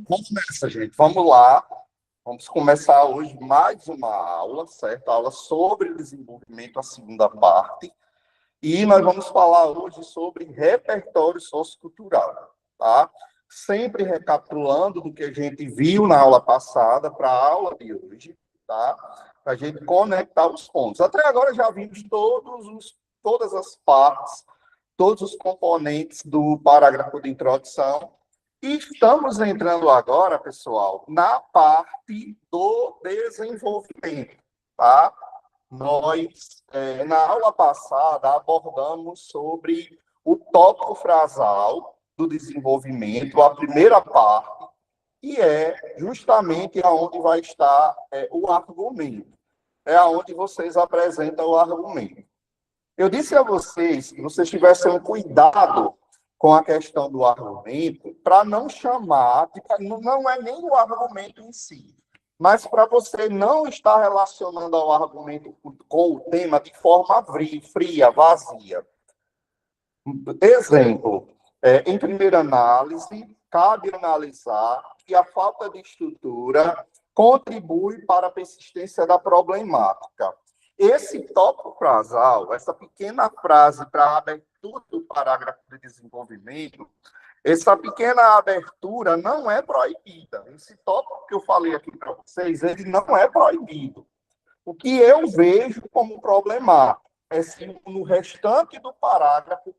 Vamos nessa, gente. Vamos lá. Vamos começar hoje mais uma aula, certo? Aula sobre desenvolvimento, a segunda parte. E nós vamos falar hoje sobre repertório sociocultural, tá? Sempre recapitulando do que a gente viu na aula passada para a aula de hoje, tá? Para a gente conectar os pontos. Até agora já vimos todas as partes, todos os componentes do parágrafo de introdução. E estamos entrando agora, pessoal, na parte do desenvolvimento, tá? Nós, na aula passada, abordamos sobre o tópico frasal do desenvolvimento, a primeira parte, que é justamente aonde vai estar o argumento. É aonde vocês apresentam o argumento. Eu disse a vocês que vocês tivessem um cuidado com a questão do argumento, para não chamar, não é nem o argumento em si, mas para você não estar relacionando ao argumento com o tema de forma fria, vazia. Exemplo, em primeira análise, cabe analisar que a falta de estrutura contribui para a persistência da problemática. Esse tópico frasal, essa pequena frase para a abertura do parágrafo de desenvolvimento, essa pequena abertura não é proibida. Esse tópico que eu falei aqui para vocês, ele não é proibido. O que eu vejo como problemático é se no restante do parágrafo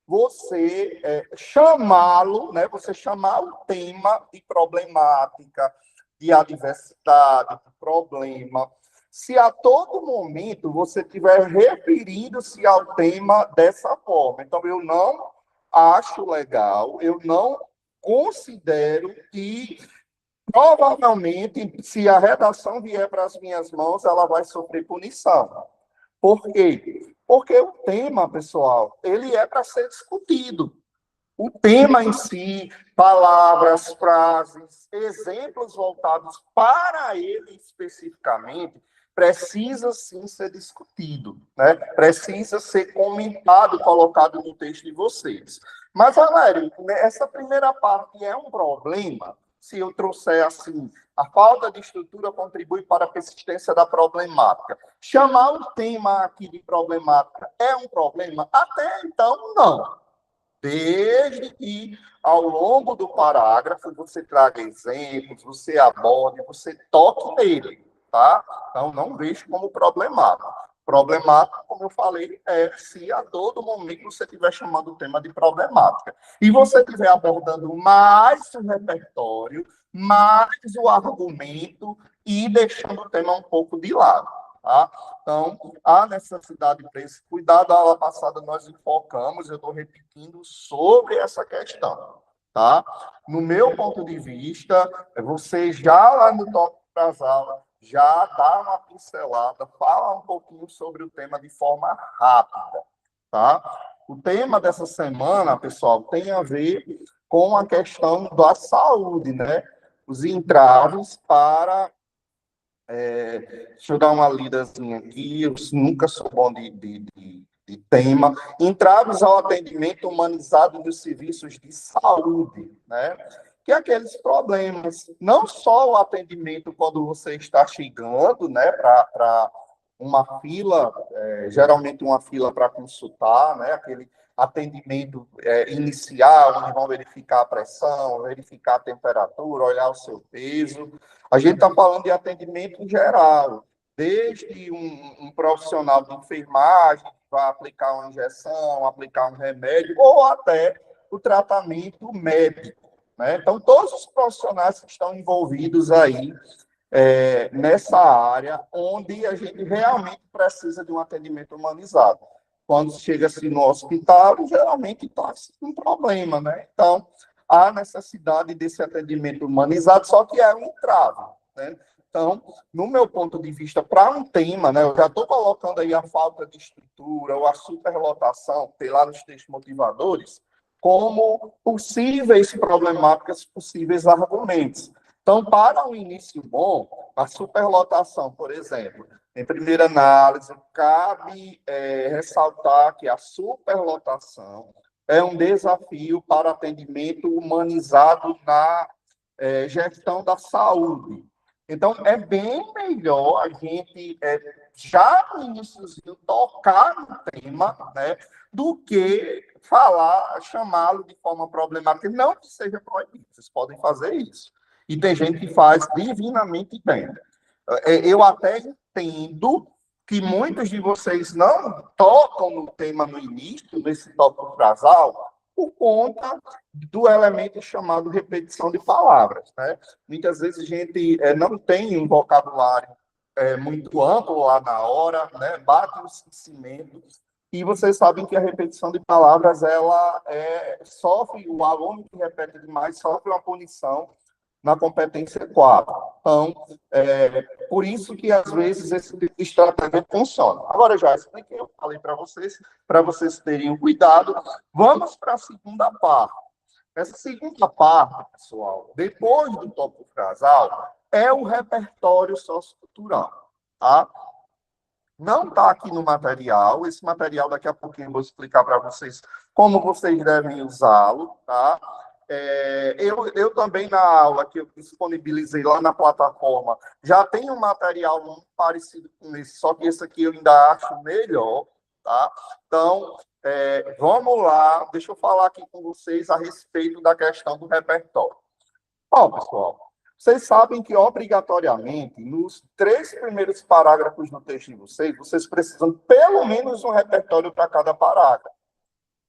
você chamá-lo, né, você chamar o tema de problemática, de adversidade, de problema, se a todo momento você estiver referindo-se ao tema dessa forma. Então, eu não acho legal, eu não considero que, provavelmente, se a redação vier para as minhas mãos, ela vai sofrer punição. Por quê? Porque o tema, pessoal, ele é para ser discutido. O tema em si, palavras, frases, exemplos voltados para ele especificamente, precisa sim ser discutido, né? Precisa ser comentado, colocado no texto de vocês. Mas, Valério, essa primeira parte é um problema, se eu trouxer assim, a falta de estrutura contribui para a persistência da problemática. Chamar o tema aqui de problemática é um problema? Até então, não. Desde que, ao longo do parágrafo, você traga exemplos, você aborde, você toque nele, tá? Então, não vejo como problemático. Problemático, como eu falei, é se a todo momento você estiver chamando o tema de problemática. E você estiver abordando mais o repertório, mais o argumento e deixando o tema um pouco de lado. Tá? Então, há necessidade para esse cuidado. A aula passada nós enfocamos, eu estou repetindo, sobre essa questão. Tá? No meu ponto de vista, você já lá no tópico das aulas, já dá uma pincelada, fala um pouquinho sobre o tema de forma rápida. Tá? O tema dessa semana, pessoal, tem a ver com a questão da saúde, né? Os entraves para deixa eu dar uma lidazinha aqui, eu nunca sou bom de tema. Entraves ao atendimento humanizado dos serviços de saúde, né? Que é aqueles problemas, não só o atendimento quando você está chegando, né, para uma fila, geralmente uma fila para consultar, né, aquele atendimento inicial, onde vão verificar a pressão, verificar a temperatura, olhar o seu peso. A gente está falando de atendimento em geral, desde um profissional de enfermagem que vai aplicar uma injeção, aplicar um remédio, ou até o tratamento médico. Né? Então, todos os profissionais que estão envolvidos aí nessa área, onde a gente realmente precisa de um atendimento humanizado. Quando chega-se no hospital, geralmente está um problema, né? Então, há necessidade desse atendimento humanizado, só que é um entrave, né? Então, no meu ponto de vista, para um tema, né, eu já estou colocando aí a falta de estrutura ou a superlotação, tem lá nos textos motivadores, como possíveis problemáticas, possíveis argumentos. Então, para um início bom, a superlotação, por exemplo, em primeira análise, cabe ressaltar que a superlotação é um desafio para atendimento humanizado na gestão da saúde. Então, é bem melhor a gente, já no iníciozinho, tocar no tema, né, do que chamá-lo de forma problemática. Não que seja proibido, vocês podem fazer isso. E tem gente que faz divinamente bem. Eu até entendo que muitos de vocês não tocam no tema no início, nesse tópico frasal, por conta do elemento chamado repetição de palavras, né? Muitas vezes a gente não tem um vocabulário muito amplo lá na hora, né? Bate o esquecimento, e vocês sabem que a repetição de palavras, ela sofre, o aluno que repete demais sofre uma punição na competência 4. Então, por isso que, às vezes, esse tipo de estratégia funciona. Agora, já expliquei, eu falei para vocês terem cuidado. Vamos para a segunda parte. Essa segunda parte, pessoal, depois do tópico frasal, é o repertório sociocultural, tá? Não está aqui no material. Esse material, daqui a pouquinho, eu vou explicar para vocês como vocês devem usá-lo, tá? Eu também, na aula que eu disponibilizei lá na plataforma, já tem um material muito parecido com esse, só que esse aqui eu ainda acho melhor, tá? Então, vamos lá, deixa eu falar aqui com vocês a respeito da questão do repertório. Bom, pessoal, vocês sabem que, obrigatoriamente, nos 3 primeiros parágrafos do texto de vocês precisam pelo menos um repertório para cada parágrafo.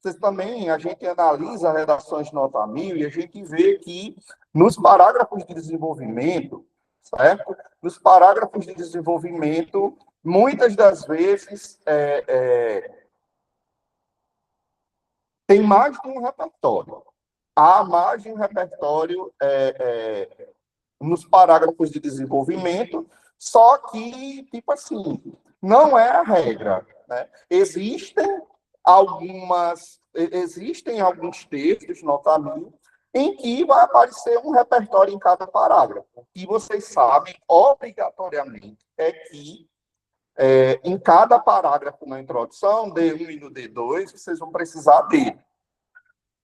Vocês também, a gente analisa redações nota 1000 e a gente vê que nos parágrafos de desenvolvimento, certo? Nos parágrafos de desenvolvimento, muitas das vezes, tem mais de um repertório. Há mais de um repertório nos parágrafos de desenvolvimento, só que, tipo assim, não é a regra, né? Existem alguns textos, nota 1000, em que vai aparecer um repertório em cada parágrafo. E vocês sabem, obrigatoriamente, que em cada parágrafo na introdução, D1 e no D2, vocês vão precisar dele.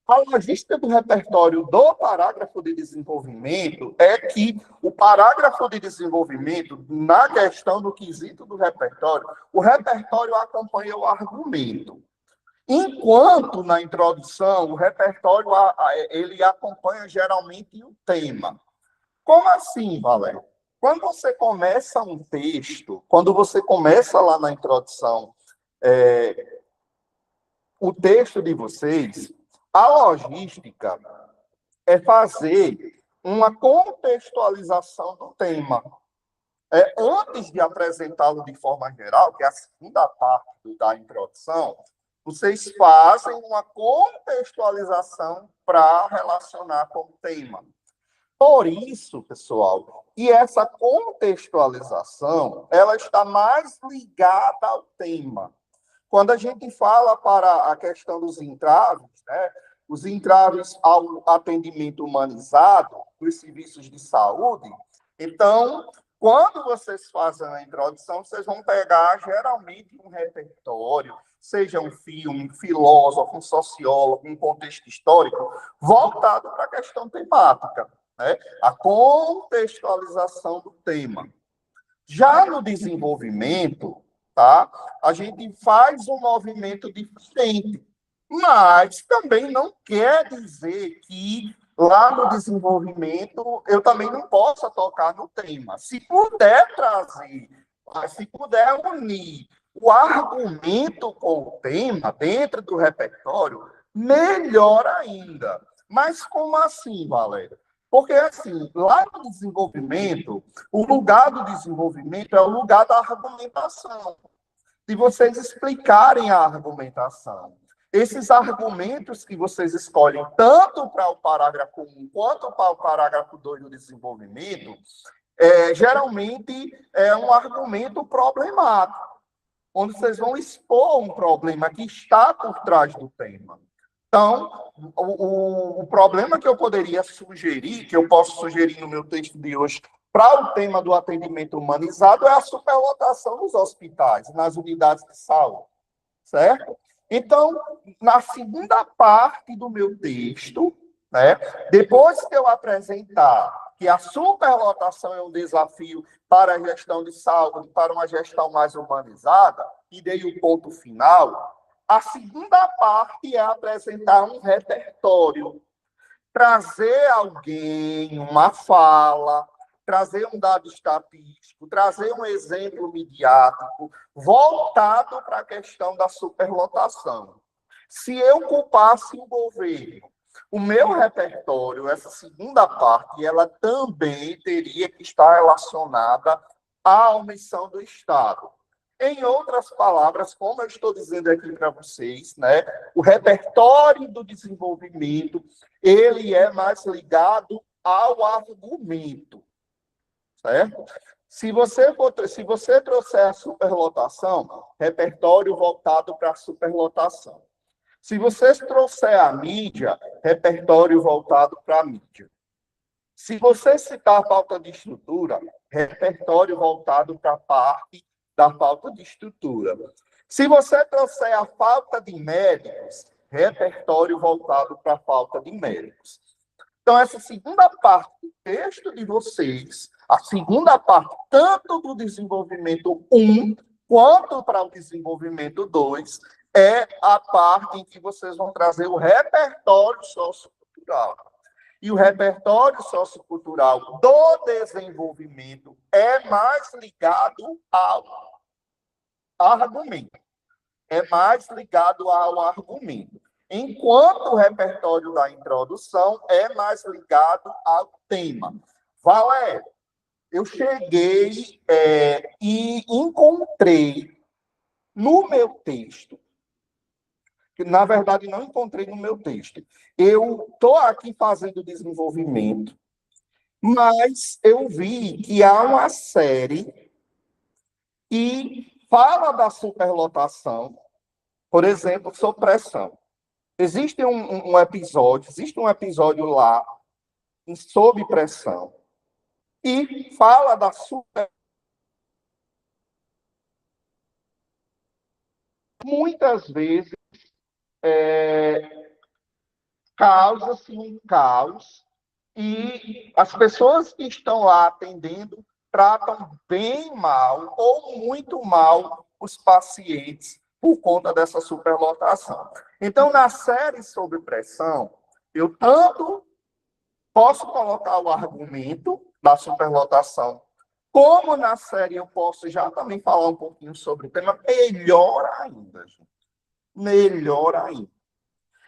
A logística do repertório do parágrafo de desenvolvimento é que o parágrafo de desenvolvimento, na questão do quesito do repertório, o repertório acompanha o argumento. Enquanto na introdução, o repertório ele acompanha geralmente o tema. Como assim, Valério? Quando você começa um texto, quando você começa lá na introdução, o texto de vocês, a logística é fazer uma contextualização do tema. Antes de apresentá-lo de forma geral, que é a segunda parte da introdução, vocês fazem uma contextualização para relacionar com o tema. Por isso, pessoal, e essa contextualização, ela está mais ligada ao tema. Quando a gente fala para a questão dos entraves, né, os entraves ao atendimento humanizado dos serviços de saúde, então, quando vocês fazem a introdução, vocês vão pegar, geralmente, um repertório, seja um filme, um filósofo, um sociólogo, um contexto histórico, voltado para a questão temática, né? A contextualização do tema. Já no desenvolvimento, tá? A gente faz um movimento diferente, mas também não quer dizer que lá no desenvolvimento eu também não possa tocar no tema. Se puder trazer, se puder unir o argumento com o tema dentro do repertório, melhor ainda. Mas como assim, Valéria? Porque, assim, lá no desenvolvimento, o lugar do desenvolvimento é o lugar da argumentação, de vocês explicarem a argumentação. Esses argumentos que vocês escolhem, tanto para o parágrafo 1 quanto para o parágrafo 2 do desenvolvimento, geralmente é um argumento problemático, onde vocês vão expor um problema que está por trás do tema. Então, o problema que eu poderia sugerir, que eu posso sugerir no meu texto de hoje, para o tema do atendimento humanizado, é a superlotação nos hospitais, nas unidades de saúde, certo? Então, na segunda parte do meu texto, né, depois que eu apresentar que a superlotação é um desafio para a gestão de saúde, para uma gestão mais humanizada, e dei o ponto final, a segunda parte é apresentar um repertório, trazer alguém, uma fala, trazer um dado estatístico, trazer um exemplo midiático voltado para a questão da superlotação. Se eu culpasse o governo, o meu repertório, essa segunda parte, ela também teria que estar relacionada à omissão do Estado. Em outras palavras, como eu estou dizendo aqui para vocês, né, o repertório do desenvolvimento, ele é mais ligado ao argumento, certo? Se você trouxer a superlotação, repertório voltado para a superlotação. Se você trouxer a mídia, repertório voltado para a mídia. Se você citar a falta de estrutura, repertório voltado para a parte da falta de estrutura. Se você trouxer a falta de médicos, repertório voltado para a falta de médicos. Então, essa segunda parte do texto de vocês, a segunda parte, tanto do desenvolvimento 1 quanto para o desenvolvimento 2, é a parte em que vocês vão trazer o repertório sociocultural. E o repertório sociocultural do desenvolvimento é mais ligado ao argumento. É mais ligado ao argumento. Enquanto o repertório da introdução é mais ligado ao tema. Valério, eu cheguei e encontrei no meu texto, que na verdade não encontrei no meu texto. Eu estou aqui fazendo desenvolvimento, mas eu vi que há uma série que fala da superlotação, por exemplo, sob pressão. Existe um episódio lá, sob pressão, e fala da super. Muitas vezes causa-se um caos e as pessoas que estão lá atendendo tratam bem mal ou muito mal os pacientes por conta dessa superlotação. Então, na série sobre pressão, eu tanto posso colocar o argumento da superlotação, como na série eu posso já também falar um pouquinho sobre o tema, melhor ainda, gente. Melhor ainda.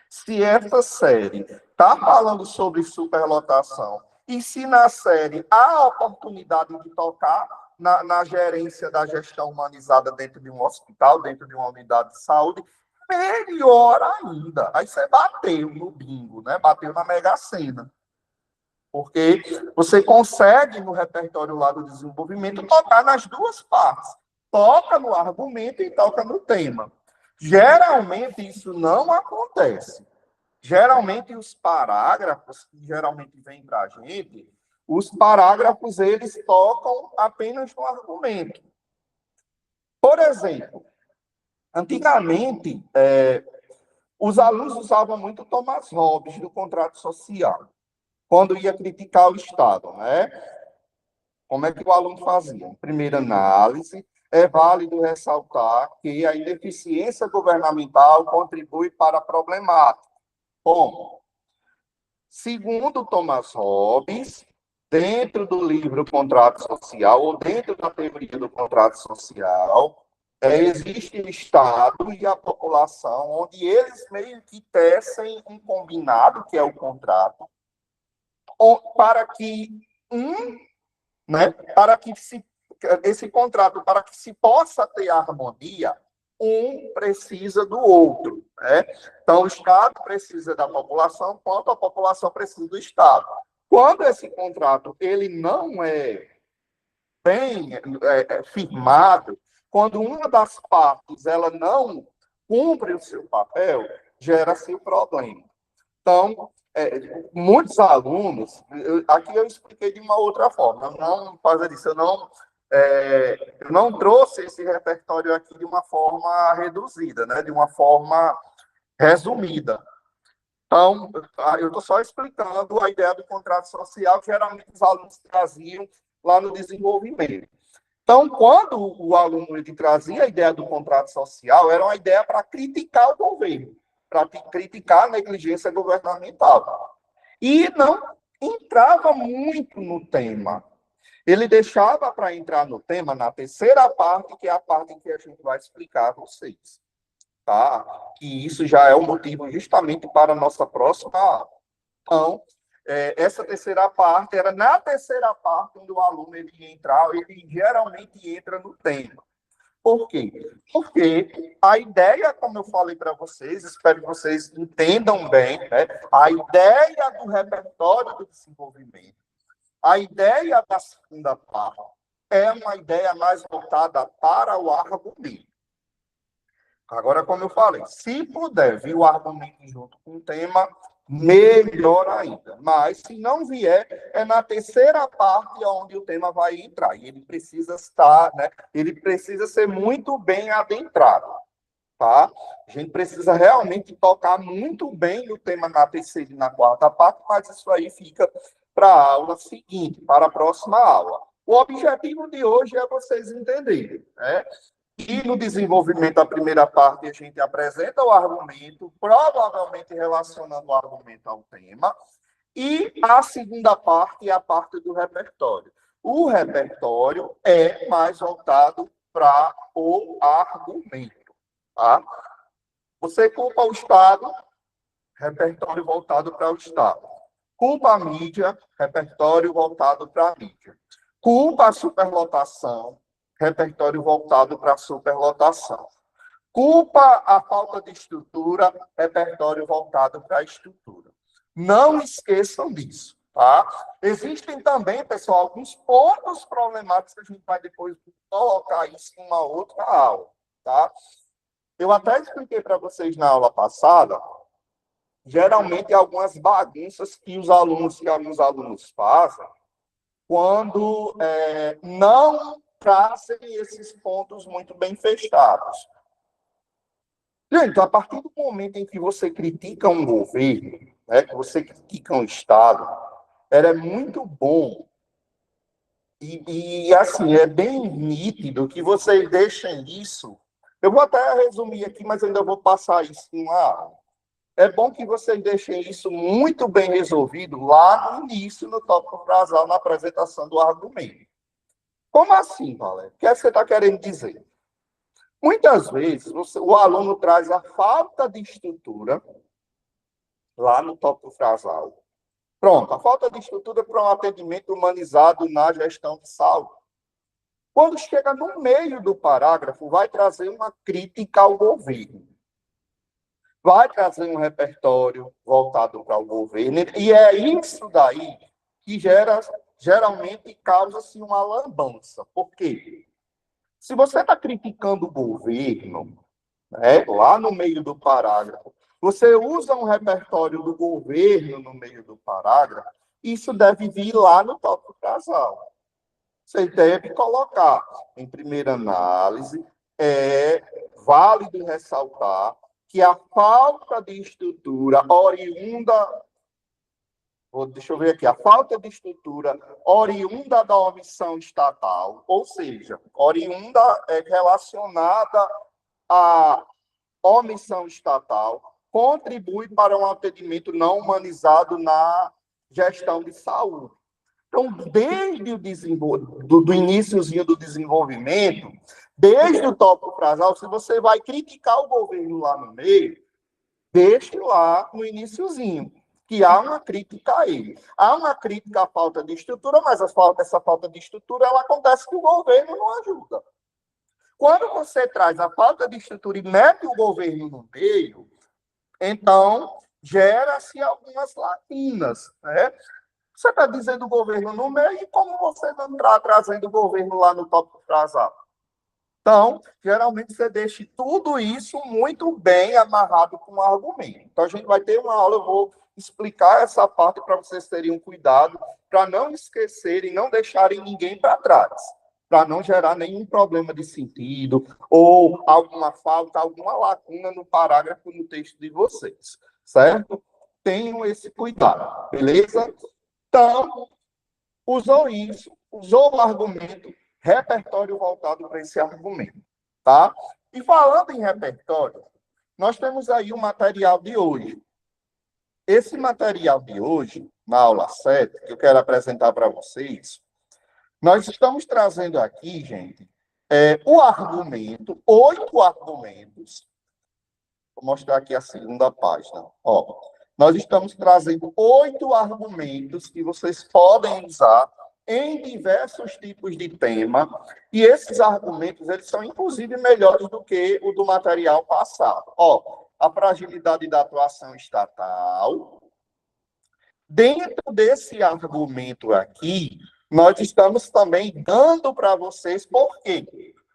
Se essa série está falando sobre superlotação, e se na série há a oportunidade de tocar na gerência da gestão humanizada dentro de um hospital, dentro de uma unidade de saúde, melhor ainda. Aí você bateu no bingo, né? Bateu na Mega Sena. Porque você consegue, no repertório lá do desenvolvimento, tocar nas duas partes. Toca no argumento e toca no tema. Geralmente, isso não acontece. Geralmente, os parágrafos, que geralmente vêm para a gente, os parágrafos, eles tocam apenas no argumento. Por exemplo, antigamente, os alunos usavam muito Thomas Hobbes, do contrato social, quando ia criticar o Estado, né? Como é que o aluno fazia? Primeira análise, é válido ressaltar que a ineficiência governamental contribui para a problemática. Bom, segundo Thomas Hobbes, dentro do livro Contrato Social, ou dentro da teoria do contrato social, existe o Estado e a população, onde eles meio que tecem um combinado, que é o contrato, para que esse contrato, para que se possa ter harmonia, um precisa do outro, né? Então, o Estado precisa da população, quanto a população precisa do Estado. Quando esse contrato ele não é bem firmado, quando uma das partes ela não cumpre o seu papel, gera-se o problema. Então, muitos alunos, aqui eu expliquei de uma outra forma, não fazer isso, eu não trouxe esse repertório aqui de uma forma reduzida, né, de uma forma resumida. Então, eu estou só explicando a ideia do contrato social que geralmente os alunos traziam lá no desenvolvimento. Então, quando o aluno ele trazia a ideia do contrato social, era uma ideia para criticar o governo, para criticar a negligência governamental. E não entrava muito no tema. Ele deixava para entrar no tema na terceira parte, que é a parte que a gente vai explicar a vocês. Tá? Que isso já é o motivo justamente para a nossa próxima aula. Então, essa terceira parte era na terceira parte onde o aluno ele ia entrar, ele geralmente entra no tema. Por quê? Porque a ideia, como eu falei para vocês, espero que vocês entendam bem, né? A ideia do repertório do desenvolvimento, a ideia da segunda parte é uma ideia mais voltada para o argumento. Agora, como eu falei, se puder vir o argumento junto com o tema, melhor ainda. Mas, se não vier, é na terceira parte onde o tema vai entrar. E ele precisa estar, né? Ele precisa ser muito bem adentrado, tá? A gente precisa realmente tocar muito bem no tema na terceira e na quarta parte, mas isso aí fica para a aula seguinte, para a próxima aula. O objetivo de hoje é vocês entenderem, né? E no desenvolvimento da primeira parte, a gente apresenta o argumento, provavelmente relacionando o argumento ao tema, e a segunda parte é a parte do repertório. O repertório é mais voltado para o argumento. Tá? Você culpa o Estado, repertório voltado para o Estado. Culpa a mídia, repertório voltado para a mídia. Culpa a superlotação, repertório voltado para a superlotação. Culpa a falta de estrutura, repertório voltado para a estrutura. Não esqueçam disso, tá? Existem também, pessoal, alguns pontos problemáticos que a gente vai depois colocar isso em uma outra aula, tá? Eu até expliquei para vocês na aula passada, geralmente algumas bagunças que alguns alunos fazem quando não trazem esses pontos muito bem fechados. Gente, a partir do momento em que você critica um governo, né, que você critica um Estado, é muito bom assim, é bem nítido que vocês deixem isso. Eu vou até resumir aqui, mas ainda vou passar isso em uma aula. É bom que vocês deixem isso muito bem resolvido lá no início, no tópico frasal, na apresentação do argumento. Como assim, Valério? O que você está querendo dizer? Muitas vezes, o aluno traz a falta de estrutura lá no tópico frasal. Pronto, a falta de estrutura para um atendimento humanizado na gestão de saúde. Quando chega no meio do parágrafo, vai trazer uma crítica ao governo. Vai trazer um repertório voltado para o governo, e é isso daí que geralmente causa-se uma lambança. Por quê? Se você está criticando o governo, né, lá no meio do parágrafo, você usa um repertório do governo no meio do parágrafo, isso deve vir lá no tópico casal. Você deve colocar, em primeira análise, é válido ressaltar que a falta de estrutura oriunda, deixa eu ver aqui, a falta de estrutura oriunda da omissão estatal, ou seja, oriunda relacionada à omissão estatal, contribui para um atendimento não humanizado na gestão de saúde. Então, desde do iníciozinho do desenvolvimento, desde o tópico frasal, se você vai criticar o governo lá no meio, deixe lá no iniciozinho, que há uma crítica a ele. Há uma crítica à falta de estrutura, mas essa falta de estrutura ela acontece que o governo não ajuda. Quando você traz a falta de estrutura e mete o governo no meio, então gera-se algumas lacunas, né? Você está dizendo o governo no meio e como você não está trazendo o governo lá no tópico frasal? Então, geralmente você deixa tudo isso muito bem amarrado com um argumento. Então, a gente vai ter uma aula, eu vou explicar essa parte para vocês terem um cuidado, para não esquecerem, não deixarem ninguém para trás, para não gerar nenhum problema de sentido ou alguma falta, alguma lacuna no parágrafo no texto de vocês, certo? tenham esse cuidado, beleza? Então, usou isso, usou o argumento, repertório voltado para esse argumento, tá? E falando em repertório, nós temos aí o material de hoje. Esse material de hoje, na aula 7, que eu quero apresentar para vocês, nós estamos trazendo aqui, gente, o argumento, 8 argumentos. Vou mostrar aqui a segunda página. Ó, nós estamos trazendo 8 argumentos que vocês podem usar em diversos tipos de tema, e esses argumentos, eles são, inclusive, melhores do que o do material passado. Ó, a fragilidade da atuação estatal. Dentro desse argumento aqui, nós estamos também dando para vocês por quê.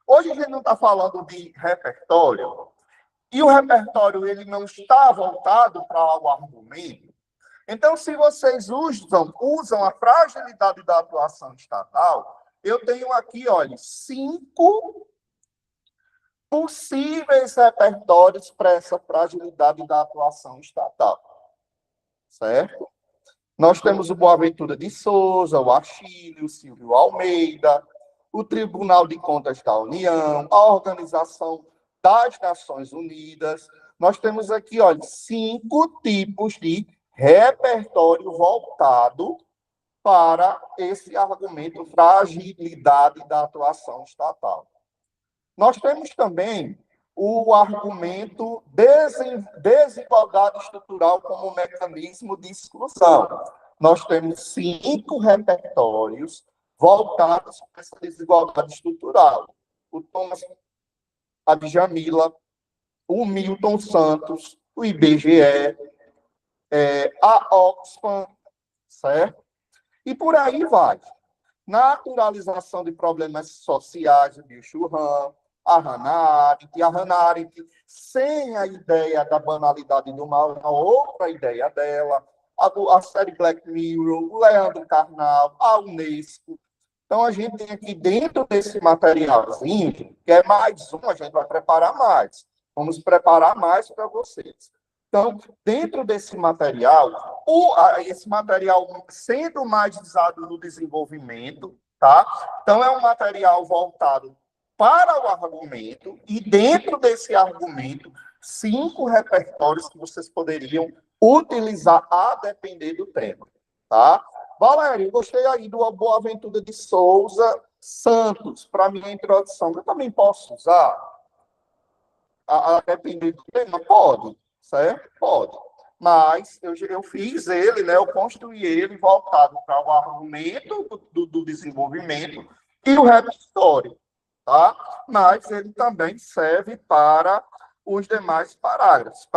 Hoje a gente não está falando de repertório, e o repertório ele não está voltado para o argumento. Então, se vocês usam a fragilidade da atuação estatal, eu tenho aqui, olha, 5 possíveis repertórios para essa fragilidade da atuação estatal. Certo? Nós temos o Boaventura de Souza, o Achille, o Silvio Almeida, o Tribunal de Contas da União, a Organização das Nações Unidas. Nós temos aqui, olha, 5 tipos de repertório voltado para esse argumento fragilidade da atuação estatal. Nós temos também o argumento desigualdade estrutural como mecanismo de exclusão. Nós temos 5 repertórios voltados para essa desigualdade estrutural. O Thomas Abdjamila, o Milton Santos, o IBGE, a Oxfam, certo? E por aí vai. Naturalização de problemas sociais, o Bill-Churran, a Hannah Arendt, sem a ideia da banalidade do mal, uma outra ideia dela, a série Black Mirror, o Leandro Carnal, a Unesco. Então, a gente tem aqui dentro desse materialzinho, que é mais um, a gente vai preparar mais. Vamos preparar mais para vocês. Então, dentro desse material, esse material sendo mais usado no desenvolvimento, tá? Então, é um material voltado para o argumento, e dentro desse argumento, 5 repertórios que vocês poderiam utilizar a depender do tema, tá? Valério, gostei aí do Boaventura de Souza Santos, para minha introdução. Eu também posso usar a depender do tema? Pode, certo? Pode. Mas eu fiz ele, né? Eu construí ele voltado para o argumento do desenvolvimento e o repertório, tá? Mas ele também serve para os demais parágrafos.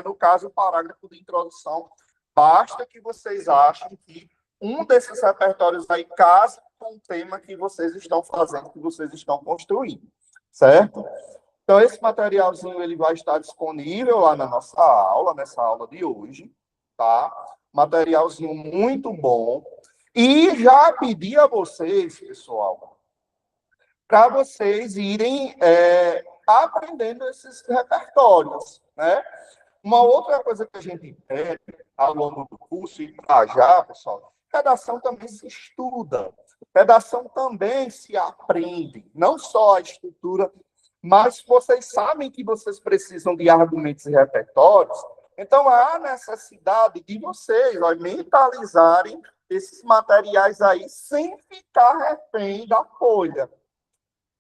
No caso, o parágrafo de introdução, basta que vocês achem que um desses repertórios aí casa com o tema que vocês estão fazendo, que vocês estão construindo, certo? Então, esse materialzinho ele vai estar disponível lá na nossa aula, nessa aula de hoje, tá? Materialzinho muito bom. E já pedi a vocês, pessoal, para vocês irem aprendendo esses repertórios, né? Uma outra coisa que a gente pede ao longo do curso, e para já, pessoal, redação também se estuda, redação também se aprende, não só a estrutura, mas vocês sabem que vocês precisam de argumentos e repertórios, então há necessidade de vocês mentalizarem esses materiais aí sem ficar refém da folha.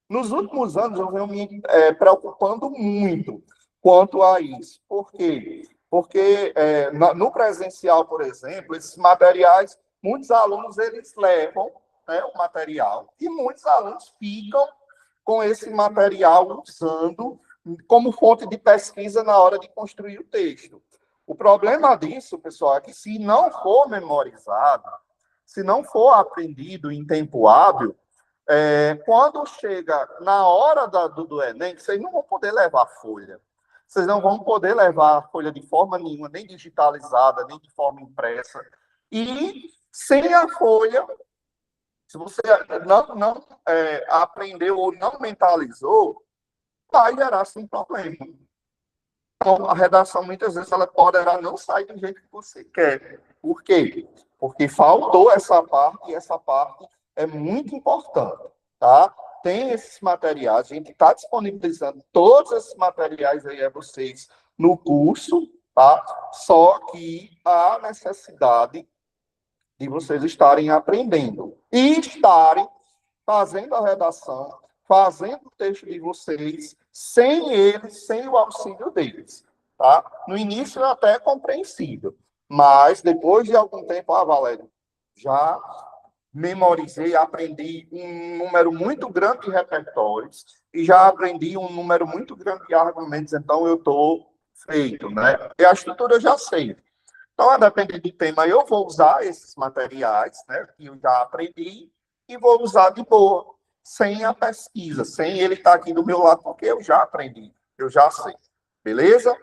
Nos últimos anos, eu venho me preocupando muito quanto a isso. Por quê? Porque no presencial, por exemplo, esses materiais, muitos alunos eles levam, né, o material e muitos alunos ficam com esse material usando como fonte de pesquisa na hora de construir o texto. O problema disso, pessoal, é que se não for memorizado, se não for aprendido em tempo hábil, quando chega na hora do Enem, vocês não vão poder levar folha. Vocês não vão poder levar a folha de forma nenhuma, nem digitalizada, nem de forma impressa. E sem a folha, se você não aprendeu ou não mentalizou, vai gerar sim problema. Então, a redação, muitas vezes, ela poderá não sair do jeito que você quer. Por quê? Porque faltou essa parte, e essa parte é muito importante, tá? Tem esses materiais, a gente está disponibilizando todos esses materiais aí a vocês no curso, tá? Só que há necessidade de vocês estarem aprendendo e estarem fazendo a redação, fazendo o texto de vocês, sem eles, sem o auxílio deles, tá? No início é até compreensível, mas depois de algum tempo, Valério, já memorizei, aprendi um número muito grande de repertórios e já aprendi um número muito grande de argumentos, então eu estou feito, né? E a estrutura eu já sei. Então, a depender do tema, eu vou usar esses materiais, né, que eu já aprendi, e vou usar de boa, sem a pesquisa, sem ele estar aqui do meu lado, porque eu já aprendi, eu já sei. Beleza?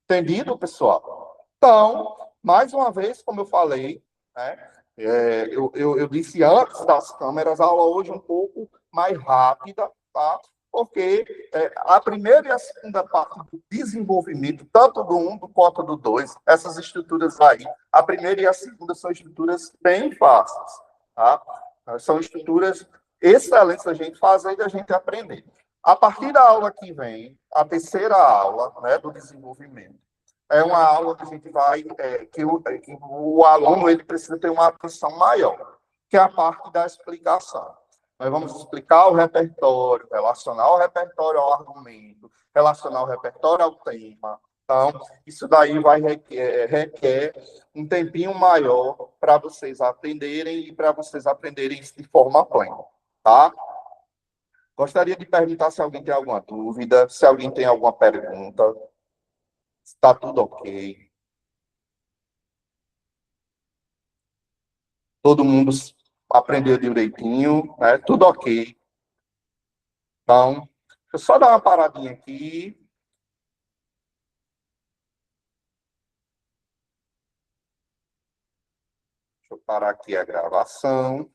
Entendido, pessoal? Então, mais uma vez, como eu falei, né, eu disse antes das câmeras, a aula hoje um pouco mais rápida, tá? Porque a primeira e a segunda parte do desenvolvimento, tanto do 1 quanto do 2, essas estruturas aí, a primeira e a segunda são estruturas bem fáceis, tá? São estruturas excelentes da gente fazer e da gente aprender. A partir da aula que vem, a terceira aula, né, do desenvolvimento, é uma aula que a gente vai, que o aluno ele precisa ter uma atenção maior, que é a parte da explicação. Nós vamos explicar o repertório, relacionar o repertório ao argumento, relacionar o repertório ao tema. Então, isso daí requer um tempinho maior para vocês atenderem e para vocês aprenderem isso de forma plena, tá? Gostaria de perguntar se alguém tem alguma dúvida, se alguém tem alguma pergunta. Está tudo ok. Todo mundo aprendeu direitinho, né? Tudo ok. Então, deixa eu só dar uma paradinha aqui. Deixa eu parar aqui a gravação.